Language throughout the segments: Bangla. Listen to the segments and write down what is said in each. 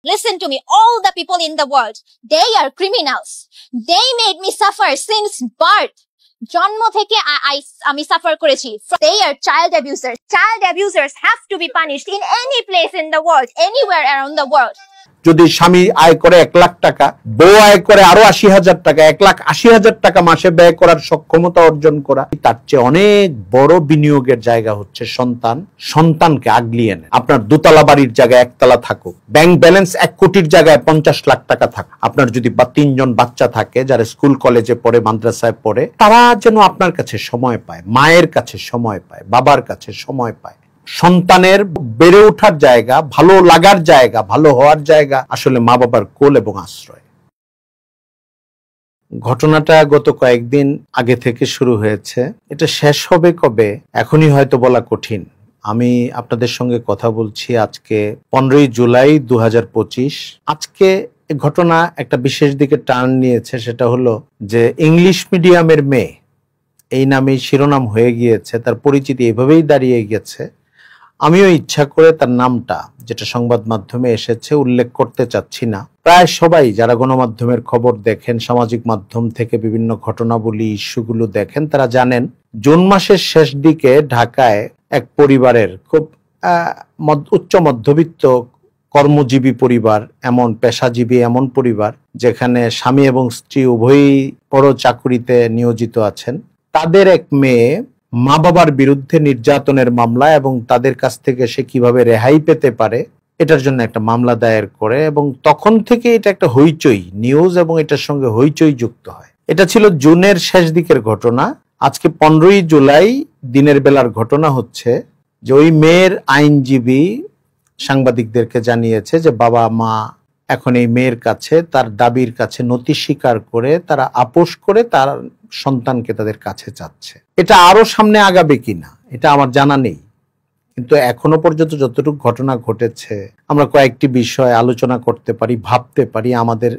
Listen to me, all the people in the world, they are criminals. They made me suffer since birth. জন্ম থেকে আমি সাফার করেছি. They are child abusers. Child abusers have to be punished in any place in the world, anywhere around the world. যদি স্বামী আয় করে 1 লাখ টাকা, বউ আয় করে আরো 80,000 টাকা, 1,80,000 টাকা মাসে ব্যয় করার সক্ষমতা অর্জন করা, তার চেয়ে অনেক বড় বিনিয়োগের জায়গা হচ্ছে সন্তান। সন্তানকে আগলিয়ে নেন। আপনার দোতলা বাড়ির জায়গায় একতলা থাকুক, ব্যাংক ব্যালেন্স 1 কোটির জায়গায় 50 লাখ টাকা থাকুক, আপনার যদি 3জন বাচ্চা থাকে যারা স্কুল কলেজে পড়ে, মাদ্রাসায় পড়ে, তারা যেন আপনার কাছে সময় পায়, মায়ের কাছে সময় পায়, বাবার কাছে সময় পায়। সন্তানের বেড়ে ওঠার জায়গা, ভালো লাগার জায়গা, ভালো হওয়ার জায়গা আসলে মা বাবার কোল এবং আশ্রয়। ঘটনাটা গত কয়েকদিন আগে থেকে শুরু হয়েছে। এটা শেষ হবে কবে এখনই হয়তো বলা কঠিন। আমি আপনাদের সঙ্গে কথা বলছি আজকে 15ই জুলাই 2025। আজকে ঘটনা একটা বিশেষ দিকে টার্ন নিয়েছে, সেটা হলো যে ইংলিশ মিডিয়ামের মেয়ে এই নামে শিরোনাম হয়ে গিয়েছে, তার পরিচিতি এভাবেই দাঁড়িয়ে গেছে। আমিও ইচ্ছা করে তার নামটা, যেটা সংবাদ মাধ্যমে এসেছে, উল্লেখ করতে চাচ্ছি না। প্রায় সবাই যারা গণমাধ্যমের খবর দেখেন, সামাজিক মাধ্যম থেকে বিভিন্ন ঘটনাবলী, ইস্যুগুলো দেখেন, তারা জানেন জুন মাসের শেষ দিকে ঢাকায় এক পরিবারের, খুব উচ্চ মধ্যবিত্ত কর্মজীবী পরিবার, এমন পেশাজীবী এমন পরিবার যেখানে স্বামী এবং স্ত্রী উভয়ই বড় চাকুরিতে নিয়োজিত আছেন, তাদের এক মেয়ে মা বাবার বিরুদ্ধে নির্যাতনের মামলা এবং তাদের কাছ থেকে সে কিভাবে রেহাই পেতে পারে এটার জন্য একটা মামলা দায়ের করে, এবং তখন থেকে এটা একটা হইচই নিউজ এবং এটার সঙ্গে হইচই যুক্ত হয়। এটা ছিল জুনের শেষ দিকের ঘটনা। আজকে 15ই জুলাই দিনের বেলার ঘটনা হচ্ছে যে ওই মেয়ের আইনজীবী সাংবাদিকদেরকে জানিয়েছে যে বাবা মা এখন এই মেয়ের কাছে তার দাবির কাছে নথি স্বীকার করে তারা আপোষ করে তার সন্তানকে তাদের কাছে চাচ্ছে। এটা আরো সামনে আগাবে কিনা এটা আমার জানা নেই, কিন্তু এখনো পর্যন্ত যতটুকু ঘটনা ঘটেছে আমরা কয়েকটি বিষয় আলোচনা করতে পারি, ভাবতে পারি। আমাদের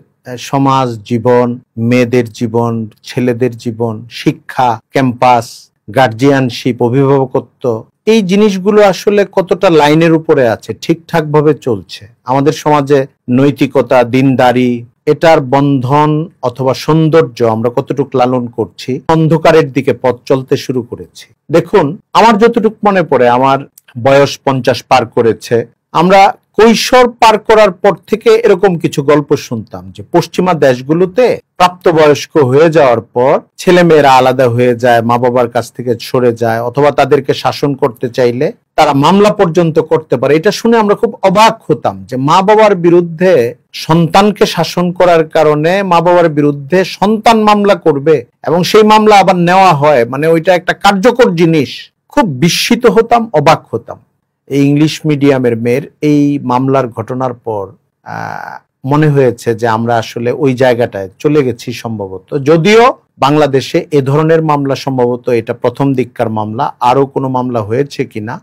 সমাজ জীবন, মেয়েদের জীবন, ছেলেদের জীবন, শিক্ষা, ক্যাম্পাস, গার্জিয়ানশিপ, অভিভাবকত্ব, এই জিনিসগুলো আসলে কতটা লাইনের উপরে আছে, ঠিকঠাক ভাবে চলছে। আমাদের সমাজে নৈতিকতা, দিনদারি, এটার বন্ধন অথবা সৌন্দর্য আমরা কতটুকু লালন করছি, অন্ধকারের দিকে পথ চলতে শুরু করেছি। দেখুন, আমার যতটুকু মনে পড়ে, আমার বয়স 50 পার করেছে, আমরা কৈশোর পার করার পর থেকে এরকম কিছু গল্প শুনতাম যে পশ্চিমা দেশগুলোতে প্রাপ্তবয়স্ক হয়ে যাওয়ার পর ছেলে মেয়েরা আলাদা হয়ে যায়, মা বাবার কাছ থেকে সরে যায়, অথবা তাদেরকে শাসন করতে চাইলে তারা মামলা পর্যন্ত করতে পারে। এটা শুনে আমরা খুব অবাক হতাম যে মা বাবার বিরুদ্ধে সন্তানকে শাসন করার কারণে মা বাবার বিরুদ্ধে সন্তান মামলা করবে এবং সেই মামলা আবার নেওয়া হয়, মানে ওইটা একটা কার্যকর জিনিস। খুব বিস্মিত হতাম, অবাক হতাম। এই ইংলিশ মিডিয়ামের মেয়ের এই মামলার ঘটনার পর মনে হয়েছে যে আমরা আসলে ওই জায়গাটায় চলে গেছি সম্ভবত। যদিও বাংলাদেশে এ ধরনের মামলা সম্ভবত এটা প্রথম দিককার মামলা, আরো কোনো মামলা হয়েছে কিনা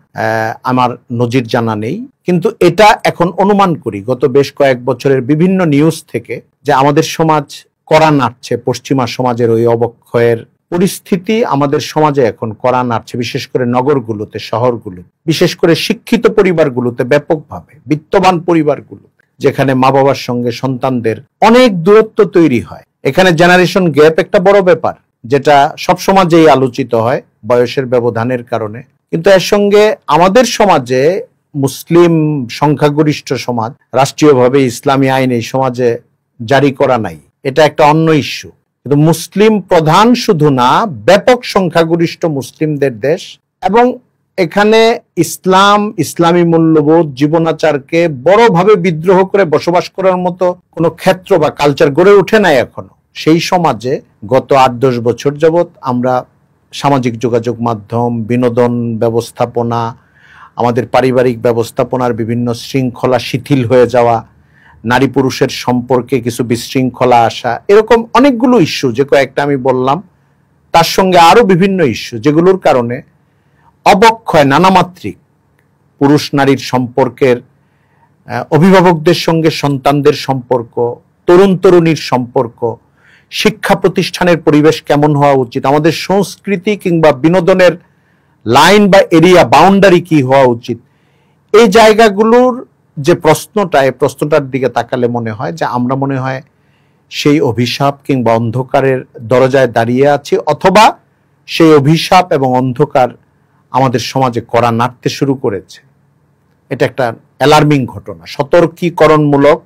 আমার নজির জানা নেই, কিন্তু এটা এখন অনুমান করি গত বেশ কয়েক বছরের বিভিন্ন নিউজ থেকে যে আমাদের সমাজ কড়া নাড়ছে, পশ্চিমা সমাজের ওই অবক্ষয়ের পরিস্থিতি আমাদের সমাজে এখন কড়া নাড়ছে, বিশেষ করে নগরগুলোতে, শহরগুলো, বিশেষ করে শিক্ষিত পরিবারগুলোতে ব্যাপকভাবে, বিত্তবান পরিবারগুলো, যেখানে মা বাবার সঙ্গে সন্তানদের অনেক দূরত্ব তৈরি হয়। এখানে জেনারেশন গ্যাপ একটা বড় ব্যাপার, যেটা সব সমাজেই আলোচিত হয় বয়সের ব্যবধানের কারণে। কিন্তু এর সঙ্গে আমাদের সমাজে, মুসলিম সংখ্যাগরিষ্ঠ সমাজ, রাষ্ট্রীয়ভাবে ইসলামী আইন এই সমাজে জারি করা নাই, এটা একটা অন্য ইস্যু। কিন্তু মুসলিম প্রধান শুধু না, ব্যাপক সংখ্যাগরিষ্ঠ মুসলিমদের দেশ, এবং এখানে ইসলাম, ইসলামী মূল্যবোধ, জীবনাচারকে বড়ভাবে বিদ্রোহ করে বসবাস করার মতো কোনো ক্ষেত্র বা কালচার গড়ে ওঠে নাই এখনো। সেই সমাজে গত 8-10 বছর যাবৎ আমরা সামাজিক যোগাযোগ মাধ্যম, বিনোদন ব্যবস্থাপনা, আমাদের পারিবারিক ব্যবস্থাপনার বিভিন্ন শৃঙ্খলা শিথিল হয়ে যাওয়া, নারী পুরুষের সম্পর্কে কিছু বিশৃঙ্খলা আসা, এরকম অনেকগুলো ইস্যু, যে কয়েকটা আমি বললাম, তার সঙ্গে আরো বিভিন্ন ইস্যু যেগুলোর কারণে অবক্ষয় নানামাত্রিক, পুরুষ নারীর সম্পর্কের, অভিভাবকদের সঙ্গে সন্তানদের সম্পর্ক, তরুণ তরুণীর সম্পর্ক, শিক্ষা প্রতিষ্ঠানের পরিবেশ কেমন হওয়া উচিত, আমাদের সংস্কৃতি কিংবা বিনোদনের লাইন বা এরিয়া বাউন্ডারি কি হওয়া উচিত, এই জায়গাগুলোর যে প্রশ্নটা, এই প্রশ্নটার দিকে তাকালে মনে হয় যে আমরা মনে হয় সেই অভিশাপ কিংবা অন্ধকারের দরজায় দাঁড়িয়ে আছি, অথবা সেই অভিশাপ এবং অন্ধকার আমাদের সমাজে কড়া নাড়তে শুরু করেছে। এটা একটা অ্যালার্মিং ঘটনা, সতর্কীকরণমূলক,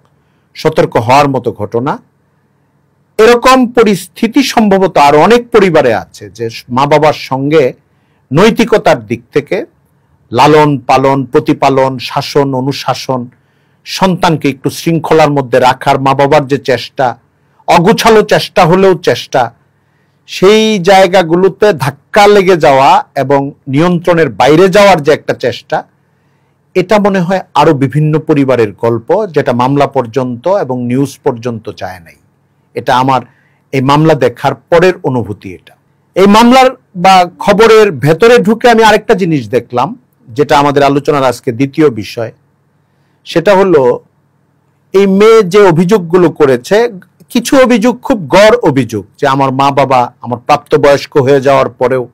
সতর্ক হওয়ার মতো ঘটনা। এরকম পরিস্থিতি সম্ভবত আরো অনেক পরিবারে আছে, যে মা বাবার সঙ্গে নৈতিকতার দিক থেকে লালন পালন, প্রতিপালন, শাসন, অনুশাসন, সন্তানকে একটু শৃঙ্খলার মধ্যে রাখার মা বাবার যে চেষ্টা, অগুছালো চেষ্টা হলেও চেষ্টা, সেই জায়গাগুলোতে ধাক্কা লেগে যাওয়া এবং নিয়ন্ত্রণের বাইরে যাওয়ার যে একটা চেষ্টা, এটা মনে হয় আরো বিভিন্ন পরিবারের গল্প, যেটা মামলা পর্যন্ত এবং নিউজ পর্যন্ত যায় নাই। এটা আমার এই মামলা দেখার পরের অনুভূতি। এটা এই মামলার বা খবরের ভেতরে ঢুকে আমি আরেকটা জিনিস দেখলাম, যেটা আমাদের আলোচনার আজকে দ্বিতীয় বিষয়। সেটা হলো এই মেয়ে যে অভিযোগগুলো করেছে, কিছু অভিযোগ খুব গড় অভিযোগ, যে আমার মা বাবা আমার প্রাপ্তবয়স্ক হয়ে যাওয়ার পরেও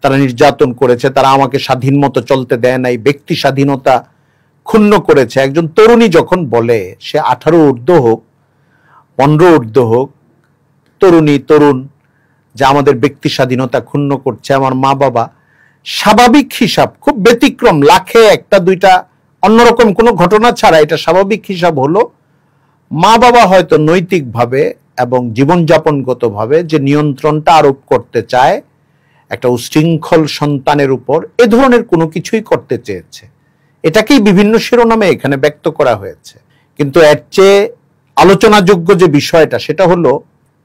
তারা নির্যাতন করেছে, তারা আমাকে স্বাধীন মতো চলতে দেয় নাই, ব্যক্তি স্বাধীনতা ক্ষুণ্ণ করেছে। একজন তরুণী যখন বলে, সে 18 ঊর্ধ্ব হোক, 15 ঊর্ধ্ব হোক, তরুণী তরুণ, যে আমাদের ব্যক্তি স্বাধীনতা ক্ষুণ্ণ করছে আমার মা বাবা, স্বাভাবিক হিসাব, খুব ব্যতিক্রম, লাখে একটা দুইটা অন্যরকম কোনো ঘটনা ছাড়া এটা স্বাভাবিক হিসাব হলো মা বাবা হয়তো নৈতিকভাবে এবং জীবনযাপনগতভাবে যে নিয়ন্ত্রণটা আরোপ করতে চায় একটা উশৃঙ্খল সন্তানের উপর, এ ধরনের কোনো কিছুই করতে চেয়েছে। এটাকেই বিভিন্ন শিরোনামে এখানে ব্যক্ত করা হয়েছে। কিন্তু এর চেয়ে আলোচনাযোগ্য যে বিষয়টা, সেটা হলো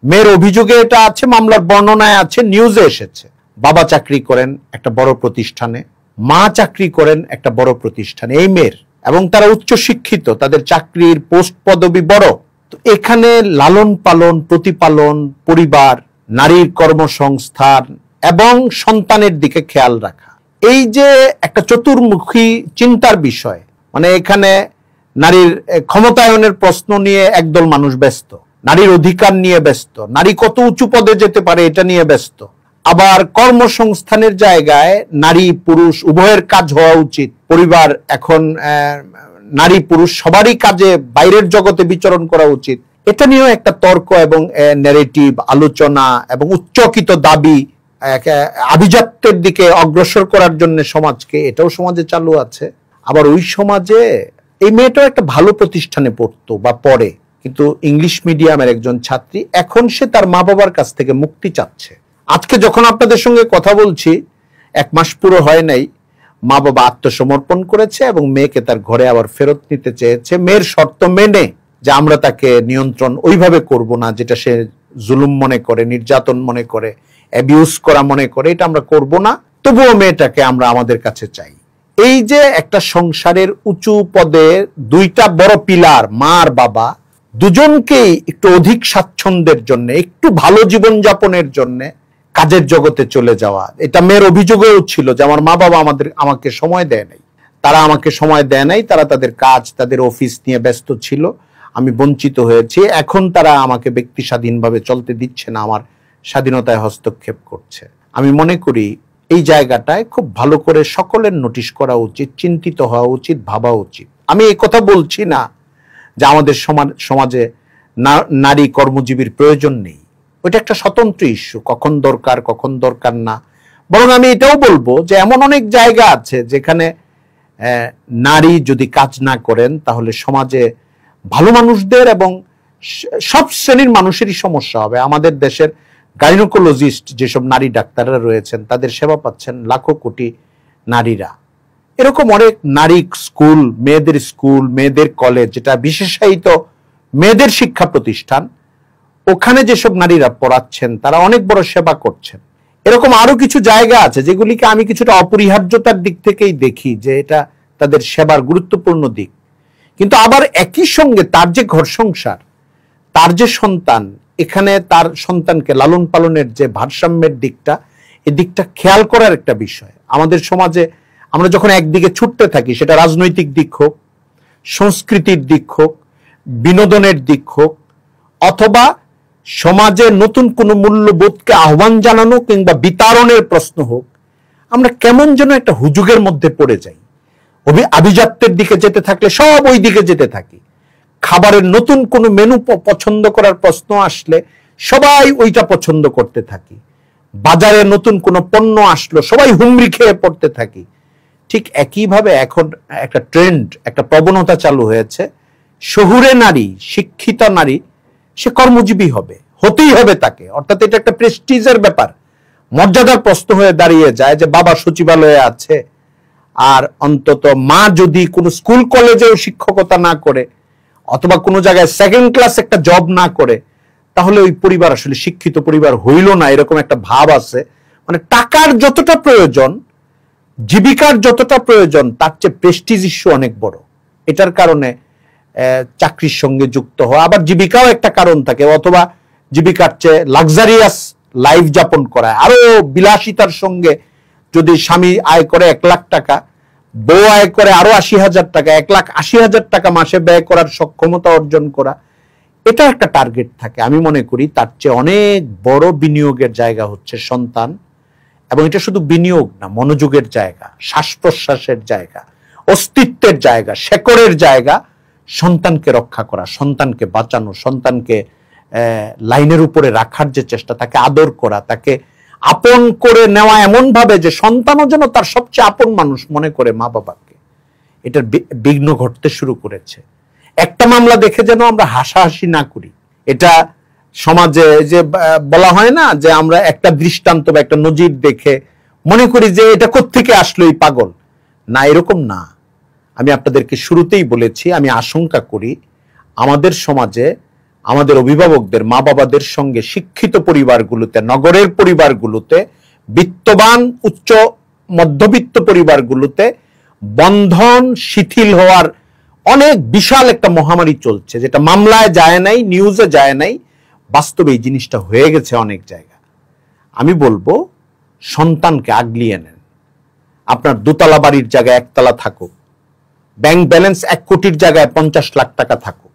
মেয়ের অভিযোগে এটা আছে, মামলার বর্ণনায় আছে, নিউজে এসেছে। বাবা চাকরি করেন একটা বড় প্রতিষ্ঠানে, মা চাকরি করেন একটা বড় প্রতিষ্ঠানে, এই মেয়ের, এবং তারা উচ্চ শিক্ষিত, তাদের চাকরির পোস্ট পদবি বড়। তো এখানে লালন পালন, প্রতিপালন, পরিবার, নারীর কর্মসংস্থান এবং সন্তানের দিকে খেয়াল রাখা, এই যে একটা চতুর্মুখী চিন্তার বিষয়, মানে এখানে নারীর ক্ষমতায়নের প্রশ্ন নিয়ে একদল মানুষ ব্যস্ত, নারীর অধিকার নিয়ে ব্যস্ত, নারী কত উঁচু পদে যেতে পারে এটা নিয়ে ব্যস্ত, আবার কর্মসংস্থানের জায়গায় নারী পুরুষ উভয়ের কাজ হওয়া উচিত, পরিবার এখন নারী পুরুষ সবারই কাজে বাইরের জগতে বিচরণ করা উচিত, এটা নিয়েও একটা তর্ক এবং ন্যারেটিভ, আলোচনা এবং উচ্চকিত দাবি আভিজাত্যের দিকে অগ্রসর করার জন্য সমাজকে, এটাও সমাজে চালু আছে। আবার ওই সমাজে এই মেয়েটাও একটা ভালো প্রতিষ্ঠানে পড়তো বা পড়ে, কিন্তু ইংলিশ মিডিয়ামের একজন ছাত্রী, এখন সে তার মা বাবার কাছ থেকে মুক্তি চাচ্ছে। আজকে যখন আপনাদের সঙ্গে কথা বলছি, 1 মাস পুরো হয় নাই, মা বাবা আত্মসমর্পণ করেছে এবং মেয়েকে তার ঘরে আবার ফেরত নিতে চেয়েছে, মেয়ের শর্ত মেনে, যে আমরা তাকে নিয়ন্ত্রণ ওইভাবে করব না যেটা সে জুলুম মনে করে, নির্যাতন মনে করে, অ্যাবিউজ করা মনে করে, এটা আমরা করব না, তবুও মেয়েটাকে আমরা আমাদের কাছে চাই। এই যে একটা সংসারের উঁচু পদে দুইটা বড় পিলার, মা আর বাবা, দুজনকেই একটু অধিক স্বাচ্ছন্দ্যের জন্য, একটু ভালো জীবনযাপনের জন্য কাজের জগতে চলে যাওয়া, এটা মেয়ের অভিযোগেও ছিল যে আমার মা বাবা আমাকে সময় দেয় নাই, তারা আমাকে সময় দেয় নাই, তারা তাদের কাজ, তাদের অফিস নিয়ে ব্যস্ত ছিল, আমি বঞ্চিত হয়েছি, এখন তারা আমাকে ব্যক্তি স্বাধীনভাবে চলতে দিচ্ছে না, আমার স্বাধীনতায় হস্তক্ষেপ করছে। আমি মনে করি এই জায়গাটায় খুব ভালো করে সকলের নোটিশ করা উচিত, চিন্তিত হওয়া উচিত, ভাবা উচিত। আমি এই কথা বলছি না যে আমাদের সমাজে নারী কর্মজীবীর প্রয়োজন নেই, ওইটা একটা স্বতন্ত্র ইস্যু, কখন দরকার না, বরং আমি এটাও বলবো যে এমন অনেক জায়গা আছে যেখানে নারী যদি কাজ না করেন তাহলে সমাজে ভালো মানুষদের এবং সব শ্রেণীর মানুষেরই সমস্যা হবে। আমাদের দেশের গাইনোকোলজিস্ট যেসব নারী ডাক্তাররা রয়েছেন, তাদের সেবা পাচ্ছেন লাখো কোটি নারীরা। এরকম অনেক নারী স্কুল, মেয়েদের কলেজ, যেটা বিশেষায়িত মেয়েদের শিক্ষা প্রতিষ্ঠান, ওখানে যেসব নারীরা পড়াচ্ছেন তারা অনেক বড় সেবা করছেন। এরকম আরো কিছু জায়গা আছে যেগুলিকে আমি কিছুটা অপরিহার্যতার দিক থেকেই দেখি যে এটা তাদের সেবার গুরুত্বপূর্ণ দিক। কিন্তু আবার একই সঙ্গে তার যে ঘর সংসার, তার যে সন্তান, এখানে তার সন্তানকে লালন পালনের যে ভারসাম্যের দিকটা, এই দিকটা খেয়াল করার একটা বিষয়। আমাদের সমাজে আমরা যখন একদিকে ছুটতে থাকি, সেটা রাজনৈতিক দিক হোক, সংস্কৃতির দিক হোক, বিনোদনের দিক হোক, অথবা সমাজে নতুন কোনো মূল্যবোধকে আহ্বান জানানো কিংবা বিতাড়নের প্রশ্ন হোক, আমরা কেমন যেন একটা হুজুগের মধ্যে পড়ে যাই। আভিজাত্যের দিকে যেতে থাকলে সব ওই দিকে যেতে থাকি। খাবারের নতুন কোনো মেনু পছন্দ করার প্রশ্ন আসলে সবাই ওইটা পছন্দ করতে থাকি। বাজারে নতুন কোনো পণ্য আসলো সবাই হুমড়ি খেয়ে পড়তে থাকি। ঠিক একইভাবে এখন একটা ট্রেন্ড, একটা প্রবণতা চালু হয়েছে, শহুরে নারী, শিক্ষিত নারী সে কর্মজীবী হবে, হতেই হবে তাকে। অর্থাৎ এটা একটা প্রেস্টিজের ব্যাপার, মর্যাদার প্রশ্ন হয়ে দাঁড়িয়ে যায় যে বাবা সচিবালয়ে আছে, আর অন্তত মা যদি কোনো স্কুল কলেজেও শিক্ষকতা না করে অথবা কোনো জায়গায় সেকেন্ড ক্লাস একটা জব না করে, তাহলে ওই পরিবার আসলে শিক্ষিত পরিবার হইল না, এরকম একটা ভাব আছে। মানে টাকার যতটা প্রয়োজন, জীবিকার যতটা প্রয়োজন, তার চেয়ে প্রেস্টিজ ইস্যু অনেক বড়। এটার কারণে চাকরির সঙ্গে যুক্ত হওয়া, আবার জীবিকাও একটা কারণ থাকে, অথবা জীবিকার চেয়ে লাক্সারিয়াস লাইফ যাপন করা, আরো বিলাসিতার সঙ্গে যদি স্বামী আয় করে 1 লাখ টাকা, বউ আয় করে আরো 80,000 টাকা, 1,80,000 টাকা মাসে ব্যয় করার সক্ষমতা অর্জন করা, এটা একটা টার্গেট থাকে। আমি মনে করি তার চেয়ে অনেক বড় বিনিয়োগের জায়গা হচ্ছে সন্তান। এবং এটা শুধু বিনিয়োগ না, মনোযোগের জায়গা, শ্বাস প্রশ্বাসের জায়গা, অস্তিত্বের জায়গা, শেকড়ের জায়গা। সন্তানকে রক্ষা করা, সন্তানকে বাঁচানো, সন্তানকে লাইনের উপরে রাখার যে চেষ্টা, তাকে আদর করা, তাকে আপন করে নেওয়া এমন ভাবে যে সন্তানও যেন তার সবচেয়ে আপন মানুষ মনে করে মা বাবাকে। এটার বিঘ্ন ঘটতে শুরু করেছে। একটা মামলা দেখে যেন আমরা হাসাহাসি না করি। এটা সমাজে যে বলা হয় না যে আমরা একটা দৃষ্টান্ত বা একটা নজির দেখে মনে করি যে এটা কোত্থেকে আসলো এই পাগল, না, এরকম না। আমি আপনাদেরকে শুরুতেই বলেছি, আমি আশঙ্কা করি আমাদের সমাজে আমাদের অভিভাবকদের, মা বাবাদের সঙ্গে শিক্ষিত পরিবারগুলোতে, নগরের পরিবারগুলোতে, বিত্তবান উচ্চ মধ্যবিত্ত পরিবারগুলোতে বন্ধন শিথিল হওয়ার অনেক বিশাল একটা মহামারী চলছে, যেটা মামলায় যায় নাই, নিউজে যায় নাই, বাস্তবে এই জিনিসটা হয়ে গেছে অনেক জায়গা। আমি বলবো সন্তানকে আগলিয়ে নেন। আপনার 2 তলা বাড়ির জায়গায় 1 তলা থাকুক, ব্যাংক ব্যালেন্স 1 কোটির জায়গায় 50 লাখ টাকা থাকুক,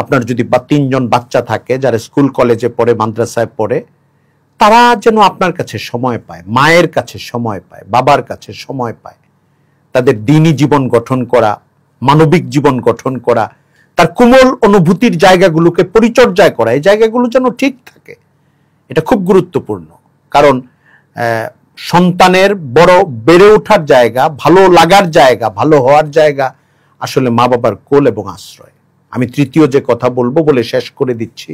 আপনার যদি 3 জন বাচ্চা থাকে যারা স্কুল কলেজে পড়ে, মাদ্রাসায় পড়ে, তারা যেন আপনার কাছে সময় পায়, মায়ের কাছে সময় পায়, বাবার কাছে সময় পায়, তাদের দিনই জীবন গঠন করা, মানবিক জীবন গঠন করা, তার কোমল অনুভূতির জায়গাগুলোকে পরিচর্যা করা, এই জায়গাগুলো যেন ঠিক থাকে। এটা খুব গুরুত্বপূর্ণ। কারণ সন্তানের বড় বেড়ে ওঠার জায়গা, ভালো লাগার জায়গা, ভালো হওয়ার জায়গা আসলে মা বাবার কোল এবং আশ্রয়। আমি তৃতীয় যে কথা বলবো বলে শেষ করে দিচ্ছি,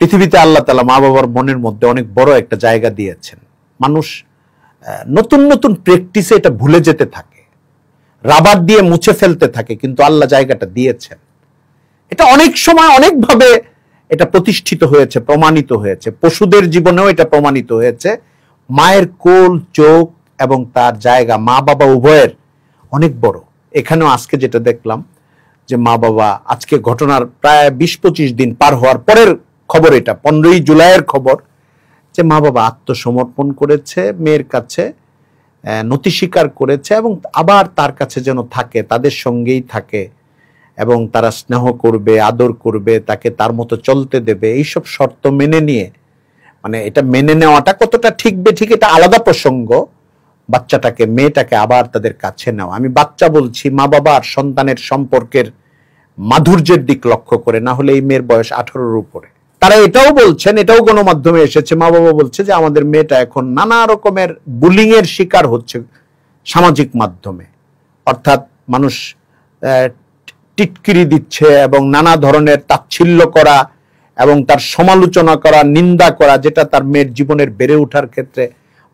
পৃথিবীতে আল্লাহ তাআলা মা বাবার মনের মধ্যে অনেক বড় একটা জায়গা দিয়েছেন। মানুষ নতুন নতুন প্র্যাকটিসে এটা ভুলে যেতে থাকে, রাবার দিয়ে মুছে ফেলতে থাকে, কিন্তু আল্লাহ জায়গাটা দিয়েছেন। এটা অনেক সময় অনেকভাবে এটা প্রতিষ্ঠিত হয়েছে, প্রমাণিত হয়েছে। পশুদের জীবনেও এটা প্রমাণিত হয়েছে। মায়ের কোল, চোখ এবং তার জায়গা, মা বাবা উভয়ের অনেক বড়। এখানেও আজকে যেটা দেখলাম যে মা বাবা, আজকে ঘটনার প্রায় 20-25 দিন পার হওয়ার পরের খবর, এটা 15ই জুলাইয়ের খবর, যে মা বাবা আত্মসমর্পণ করেছে মেয়ের কাছে, নতি স্বীকার করেছে এবং আবার তার কাছে যেন থাকে, তাদের সঙ্গেই থাকে এবং তারা স্নেহ করবে, আদর করবে, তাকে তার মতো চলতে দেবে, এইসব শর্ত মেনে নিয়ে, মানে এটা মেনে নেওয়াটা কতটা ঠিক বেঠিক এটা আলাদা প্রসঙ্গ, বাচ্চাটাকে, মেয়েটাকে আবার তাদের কাছে নেওয়া। আমি বাচ্চা বলছি, মা বাবা আর সন্তানের সম্পর্কের মাধুর্যের দিক লক্ষ্য করে, না হলে এই মেয়ের বয়স 18-র উপরে। তারা এটাও বলছেন, এটাও গণমাধ্যমে এসেছে, মা বাবা বলছে যে আমাদের মেয়েটা এখন নানা রকমের বুলিং এর শিকার হচ্ছে সামাজিক মাধ্যমে। অর্থাৎ মানুষ টিটকিরি দিচ্ছে এবং নানা ধরনের তাচ্ছিল্য করা এবং তার সমালোচনা করা, নিন্দা করা, যেটা তার মেয়ের জীবনের বেড়ে ওঠার ক্ষেত্রে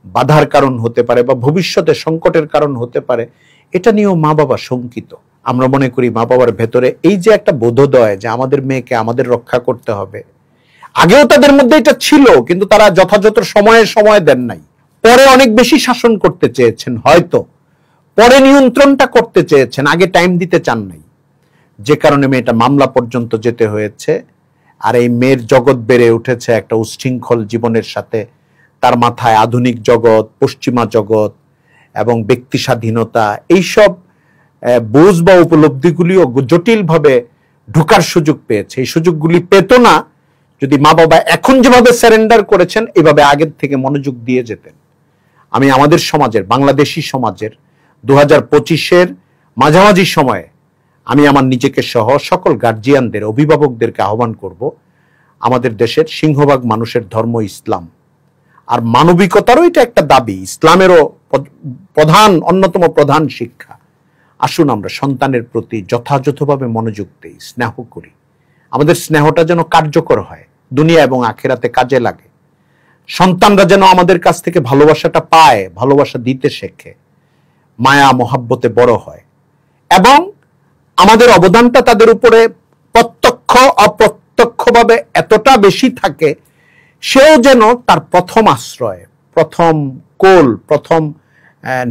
বাধার কারণ হতে পারে বা ভবিষ্যতে সংকটের কারণ হতে পারে। এটা নিয়েও মা বাবা শঙ্কিত। আমরা মনে করি মা বাবার ভেতরে এই যে একটা বোধোদয় যে আমাদের মেয়েকে আমাদের রক্ষা করতে হবে, আগেও তাদের মধ্যে এটা ছিল, কিন্তু তারা যথাযথ সময় দেন নাই। পরে অনেক বেশি শাসন করতে চেয়েছেন, হয়তো পরে নিয়ন্ত্রণটা করতে চেয়েছেন, আগে টাইম দিতে চান নাই, যে কারণে মেয়েটা মামলা পর্যন্ত যেতে হয়েছে। আর এই মেয়ের জগৎ বেড়ে উঠেছে একটা উচ্ছৃঙ্খল জীবনের সাথে। তার মাথায় আধুনিক জগৎ, পশ্চিমা জগৎ এবং ব্যক্তি স্বাধীনতা, এইসব বোঝ বা উপলব্ধিগুলিও জটিলভাবে ঢোকার সুযোগ পেয়েছে। এই সুযোগগুলি পেত না যদি মা বাবা এখন যেভাবে সারেন্ডার করেছেন এভাবে আগের থেকে মনোযোগ দিয়ে যেতেন। আমি আমাদের সমাজের, বাংলাদেশি সমাজের 2025-এর মাঝামাঝি সময়ে আমি আমার নিজেকে সহ সকল গার্জিয়ানদের, অভিভাবকদেরকে আহ্বান করব, আমাদের দেশের সিংহভাগ মানুষের ধর্ম ইসলাম, আর মানবিকতারও এটা একটা দাবি, ইসলামেরও অন্যতম প্রধান শিক্ষা। আসুন আমরা সন্তানের প্রতি যথাযথভাবে মনোযোগ দেই, স্নেহ করি। আমাদের স্নেহটা যেন কার্যকর হয়, দুনিয়া এবং আখিরাতে কাজে লাগে। সন্তানরা যেন আমাদের কাছ থেকে ভালোবাসাটা পায়, ভালোবাসা দিতে শেখে, মায়া মহাব্বতে বড় হয়, এবং আমাদের অবদানটা তাদের উপরে প্রত্যক্ষ অপ্রত্যক্ষভাবে এতটা বেশি থাকে, সেও যেন তার প্রথম আশ্রয়, প্রথম কোল, প্রথম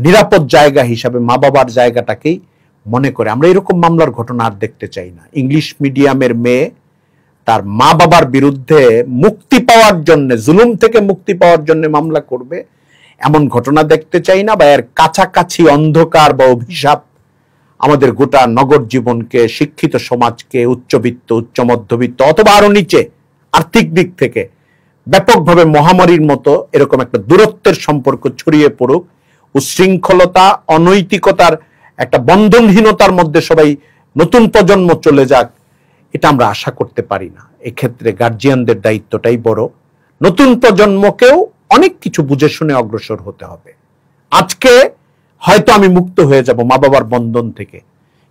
নিরাপদ জায়গা হিসাবে মা বাবার জায়গাটাকেই মনে করে। আমরা এরকম মামলার ঘটনা আর দেখতে চাই না। ইংলিশ মিডিয়ামের মেয়ে তার মা বাবার বিরুদ্ধে মুক্তি পাওয়ার জন্য, জুলুম থেকে মুক্তি পাওয়ার জন্য মামলা করবে, এমন ঘটনা দেখতে চাই না। বা এর কাছাকাছি অন্ধকার বা অভিশাপ আমাদের গোটা নগর জীবনকে, শিক্ষিত সমাজকে, উচ্চবিত্ত, উচ্চ মধ্যবিত্ত অথবা আরো নিচে আর্থিক দিক থেকে ব্যাপকভাবে মহামারীর মতো এরকম একটা দূরত্বের সম্পর্ক ছড়িয়ে পড়ুক, উশৃঙ্খলতা, অনৈতিকতার একটা বন্ধনহীনতার মধ্যে সবাই নতুন প্রজন্ম চলে যাক, এটা আমরা আশা করতে পারি না। এক্ষেত্রে গার্জিয়ানদের দায়িত্বটাই বড়। নতুন প্রজন্মকেও অনেক কিছু বুঝে শুনে অগ্রসর হতে হবে। আজকে হয়তো আমি মুক্ত হয়ে যাব মা বাবার বন্ধন থেকে,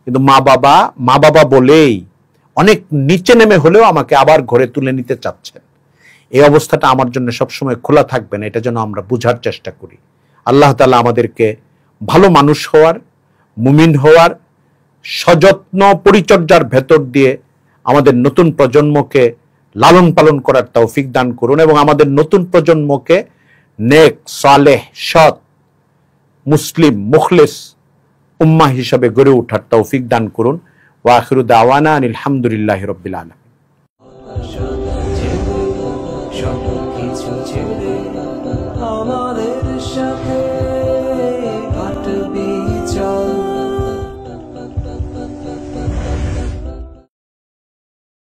কিন্তু মা বাবা বলেই অনেক নিচে নেমে হলেও আমাকে আবার ঘরে তুলে নিতে চাচ্ছেন। এই অবস্থাটা আমার জন্য সবসময় খোলা থাকবে না, এটা যেন আমরা বুঝার চেষ্টা করি। আল্লাহ তাআলা আমাদেরকে ভালো মানুষ হওয়ার, মুমিন হওয়ার, সযত্ন পরিচর্যার ভেতর দিয়ে আমাদের নতুন প্রজন্মকে লালন পালন করার তৌফিক দান করুন, এবং আমাদের নতুন প্রজন্মকে নেক, সালেহ, সৎ, মুসলিম, মুখলিস উম্মাহ হিসাবে গড়ে ওঠার তৌফিক দান করুন। ওয়া আখিরু দাওয়ানা আনিল হামদুলিল্লাহি রাব্বিল আলামিন। আমাদের সাথে